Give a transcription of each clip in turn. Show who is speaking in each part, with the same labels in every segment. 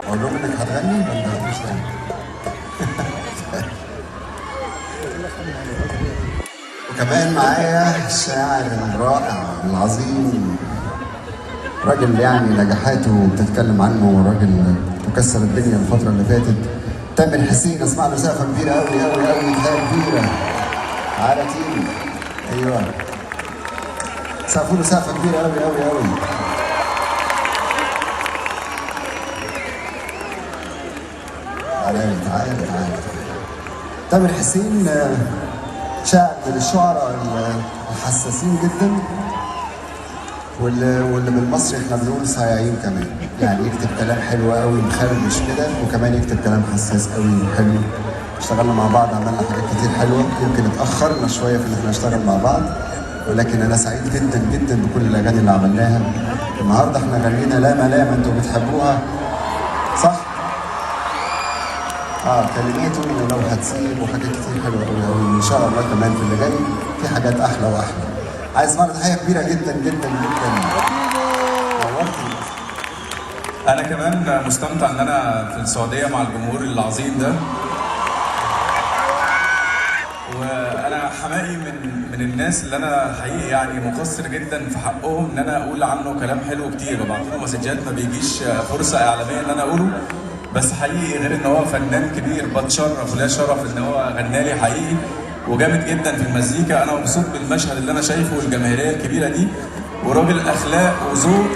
Speaker 1: اقول لهم انك هتغني ولا مش غني؟ وكمان معايا الشاعر الرائع العظيم، راجل يعني نجاحاته بتتكلم عنه، راجل مكسر الدنيا الفترة اللي فاتت. تامر حسين، اسمع له سقفة كبيرة أوي أوي أوي، تهاية كبيرة على تيم. أيوه، سقفوا له سقفة كبيرة أوي أوي أوي. تعالى تعالى تعالى. تامر حسين شاعر من الشعراء الحساسين جدا، واللي بالمصري احنا بنقول صايعين كمان، يعني يكتب كلام حلو قوي مخربش كده، وكمان يكتب كلام حساس قوي وحلو. اشتغلنا مع بعض، عملنا حاجات كتير حلوه، يمكن اتاخرنا شويه في ان احنا نشتغل مع بعض، ولكن انا سعيد جدا جدا بكل الاغاني اللي عملناها. النهارده احنا غنينا لا ملامه انتوا بتحبوها، صح؟ كلماته ولو هتسيب وحاجات كتير حلوه قوي قوي، ان شاء الله كمان في اللي جاي في حاجات احلى واحلى. عايز اسمع تحيه كبيره جدا جدا جدا. نورتني.
Speaker 2: انا كمان مستمتع ان انا في السعوديه مع الجمهور العظيم ده، وانا حمائي من الناس اللي انا حقيقي يعني مقصر جدا في حقهم ان انا اقول عنه كلام حلو كتير، ببعت له مسجات ما بيجيش فرصه اعلاميه ان انا اقوله، بس حقيقي غير ان هو فنان كبير بتشرف ولا شرف ان هو غنالي حقيقي وجامد جدا في المزيكا. انا مبسوط بالمشهد اللي انا شايفه والجماهيريه الكبيره دي، وراجل اخلاق وذوق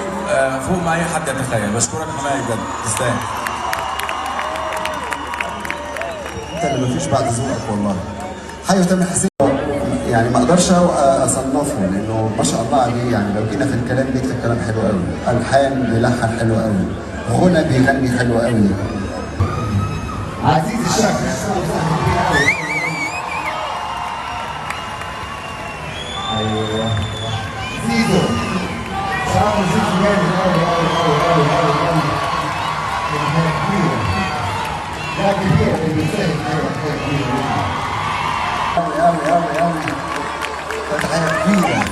Speaker 2: فوق ما اي حد يتخيل. بشكرك حماية بجد، تستاهل.
Speaker 1: انت اللي مفيش بعد ذوقك والله. حي تامر حسين يعني ما اقدرش اصنفه لانه ما شاء الله عليه، يعني لو جينا في الكلام بيكتب كلام حلو قوي، الحان بيلحن حلو قوي، غنى بيغني حلو قوي. عزيز الشاب ايوه زيزو، شعر زيزو جامد قوي قوي قوي قوي قوي قوي. لا كبير اللي بيساهم حاجه كبيره قوي قوي قوي قوي. تحيه كبيره،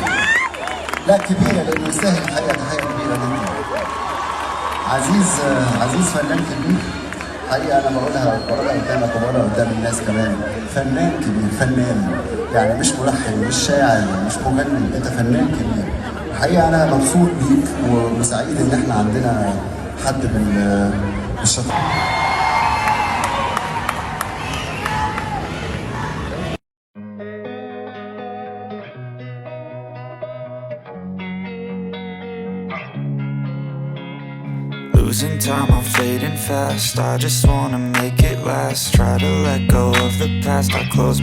Speaker 1: لا كبيره لانه يستاهل الحقيقه، تحيه كبيره جدا. عزيز فنان كبير حقيقة، أنا بقولها قدامك وبقولها قدام الناس كمان، فنان كبير، فنان يعني مش ملحن مش شاعر مش مغني، أنت فنان كبير. الحقيقة أنا مبسوط بيك وسعيد إن إحنا عندنا حد بالشطارة.
Speaker 3: Losing time, I'm fading fast. I just wanna make it last. Try to let go of the past. I close